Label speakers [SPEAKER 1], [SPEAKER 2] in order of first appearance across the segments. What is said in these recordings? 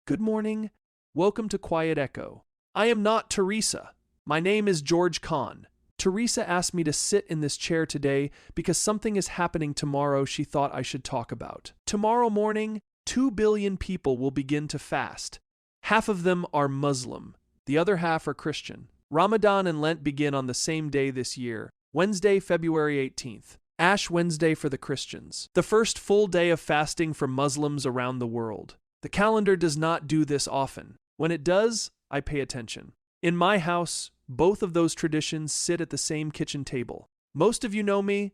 [SPEAKER 1] Good morning. Welcome to Quiet Echo. I am not Teresa. My name is George Kahn. Teresa asked me to sit in this chair today because something is happening tomorrow she thought I should talk about. Tomorrow morning, 2 billion people will begin to fast. Half of them are Muslim. The other half are Christian. Ramadan and Lent begin on the same day this year, Wednesday, February 18th. Ash Wednesday for the Christians. The first full day of fasting for Muslims around the world. The calendar does not do this often. When it does, I pay attention. In my house, both of those traditions sit at the same kitchen table. Most of you know me.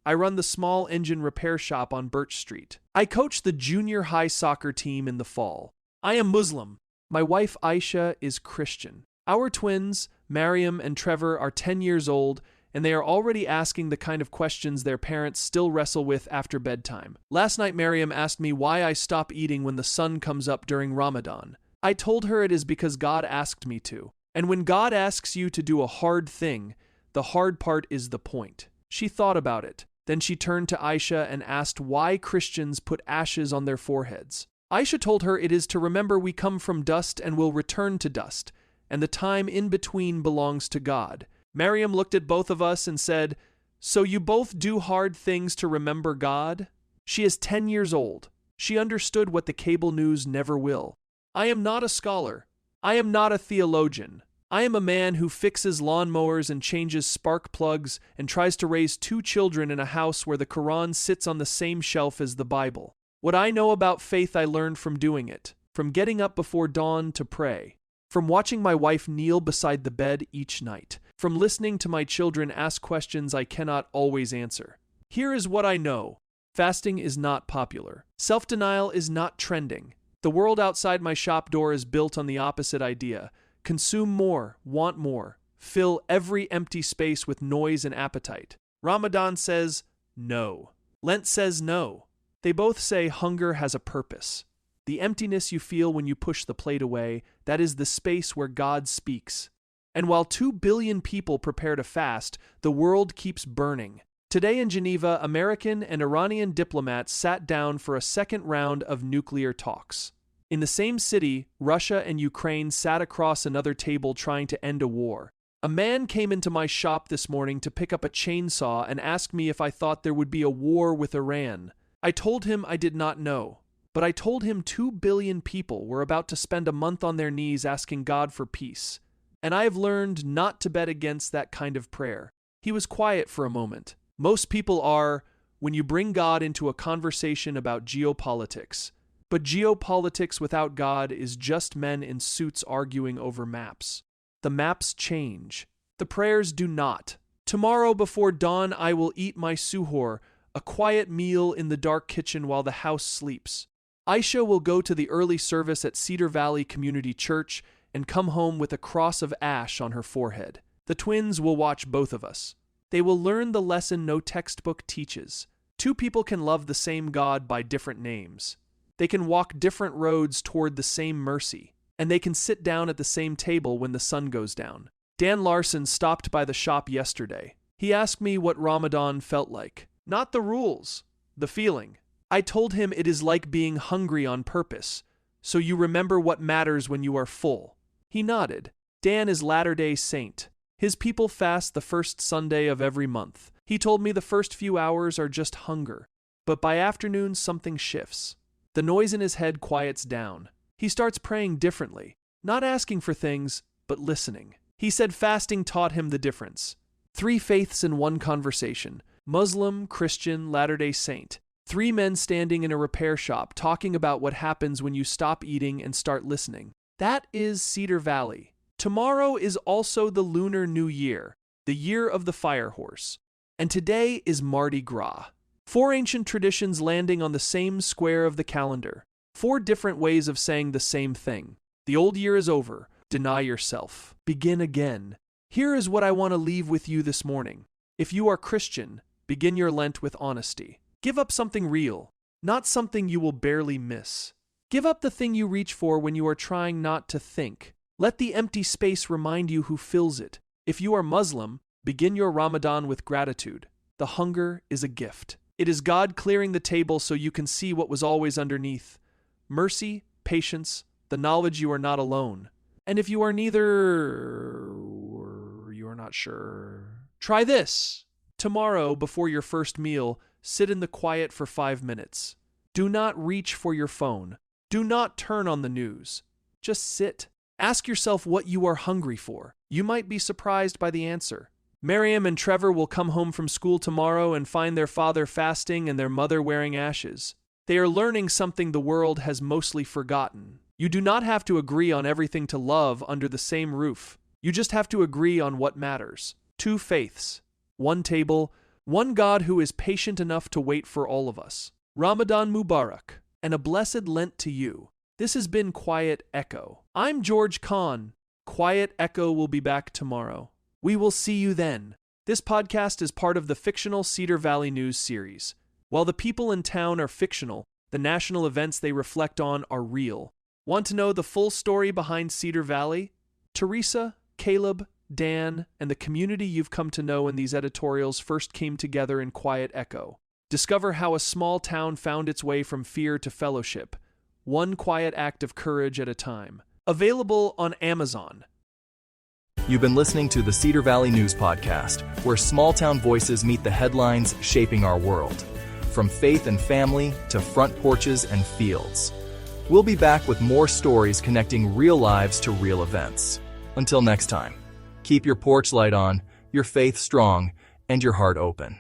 [SPEAKER 1] I run the small engine repair shop on Birch Street. I coach the junior high soccer team in the fall. I am Muslim. My wife Aisha is Christian. Our twins, Mariam and Trevor, are 10 years old, and they are already asking the kind of questions their parents still wrestle with after bedtime. Last night, Mariam asked me why I stop eating when the sun comes up during Ramadan. I told her it is because God asked me to. And when God asks you to do a hard thing, the hard part is the point. She thought about it. Then she turned to Aisha and asked why Christians put ashes on their foreheads. Aisha told her it is to remember we come from dust and will return to dust, and the time in between belongs to God. Mariam looked at both of us and said, "So you both do hard things to remember God?" She is 10 years old. She understood what the cable news never will. I am not a scholar. I am not a theologian. I am a man who fixes lawnmowers and changes spark plugs and tries to raise 2 children in a house where the Quran sits on the same shelf as the Bible. What I know about faith I learned from doing it, from getting up before dawn to pray, from watching my wife kneel beside the bed each night, from listening to my children ask questions I cannot always answer. Here is what I know. Fasting is not popular. Self-denial is not trending. The world outside my shop door is built on the opposite idea. Consume more, want more. Fill every empty space with noise and appetite. Ramadan says no. Lent says no. They both say hunger has a purpose. The emptiness you feel when you push the plate away, that is the space where God speaks. And while 2 billion people prepare to fast, the world keeps burning. Today in Geneva, American and Iranian diplomats sat down for a second round of nuclear talks. In the same city, Russia and Ukraine sat across another table trying to end a war. A man came into my shop this morning to pick up a chainsaw and asked me if I thought there would be a war with Iran. I told him I did not know, but I told him 2 billion people were about to spend a month on their knees asking God for peace. And I have learned not to bet against that kind of prayer. He was quiet for a moment. Most people are when you bring God into a conversation about geopolitics. But geopolitics without God is just men in suits arguing over maps. The maps change. The prayers do not. Tomorrow before dawn I will eat my suhoor, a quiet meal in the dark kitchen while the house sleeps. Aisha will go to the early service at Cedar Valley Community Church and come home with a cross of ash on her forehead. The twins will watch both of us. They will learn the lesson no textbook teaches. 2 people can love the same God by different names. They can walk different roads toward the same mercy, and they can sit down at the same table when the sun goes down. Dan Larson stopped by the shop yesterday. He asked me what Ramadan felt like. Not the rules, the feeling. I told him it is like being hungry on purpose, so you remember what matters when you are full. He nodded. Dan is Latter-day Saint. His people fast the first Sunday of every month. He told me the first few hours are just hunger, but by afternoon something shifts. The noise in his head quiets down. He starts praying differently, not asking for things, but listening. He said fasting taught him the difference. 3 faiths in one conversation: Muslim, Christian, Latter-day Saint. 3 men standing in a repair shop talking about what happens when you stop eating and start listening. That is Cedar Valley. Tomorrow is also the Lunar New Year, the year of the fire horse. And today is Mardi Gras. 4 ancient traditions landing on the same square of the calendar. 4 different ways of saying the same thing. The old year is over. Deny yourself. Begin again. Here is what I want to leave with you this morning. If you are Christian, begin your Lent with honesty. Give up something real, not something you will barely miss. Give up the thing you reach for when you are trying not to think. Let the empty space remind you who fills it. If you are Muslim, begin your Ramadan with gratitude. The hunger is a gift. It is God clearing the table so you can see what was always underneath. Mercy, patience, the knowledge you are not alone. And if you are neither, or you are not sure, try this. Tomorrow, before your first meal, sit in the quiet for 5 minutes. Do not reach for your phone. Do not turn on the news. Just sit. Ask yourself what you are hungry for. You might be surprised by the answer. Miriam and Trevor will come home from school tomorrow and find their father fasting and their mother wearing ashes. They are learning something the world has mostly forgotten. You do not have to agree on everything to love under the same roof. You just have to agree on what matters. 2 faiths, 1 table, 1 God who is patient enough to wait for all of us. Ramadan Mubarak, and a blessed Lent to you. This has been Quiet Echo. I'm George Kahn. Quiet Echo will be back tomorrow. We will see you then. This podcast is part of the fictional Cedar Valley News series. While the people in town are fictional, the national events they reflect on are real. Want to know the full story behind Cedar Valley? Teresa, Caleb, Dan, and the community you've come to know in these editorials first came together in Quiet Echo. Discover how a small town found its way from fear to fellowship, 1 quiet act of courage at a time. Available on Amazon.
[SPEAKER 2] You've been listening to the Cedar Valley News Podcast, where small-town voices meet the headlines shaping our world. From faith and family to front porches and fields. We'll be back with more stories connecting real lives to real events. Until next time, keep your porch light on, your faith strong, and your heart open.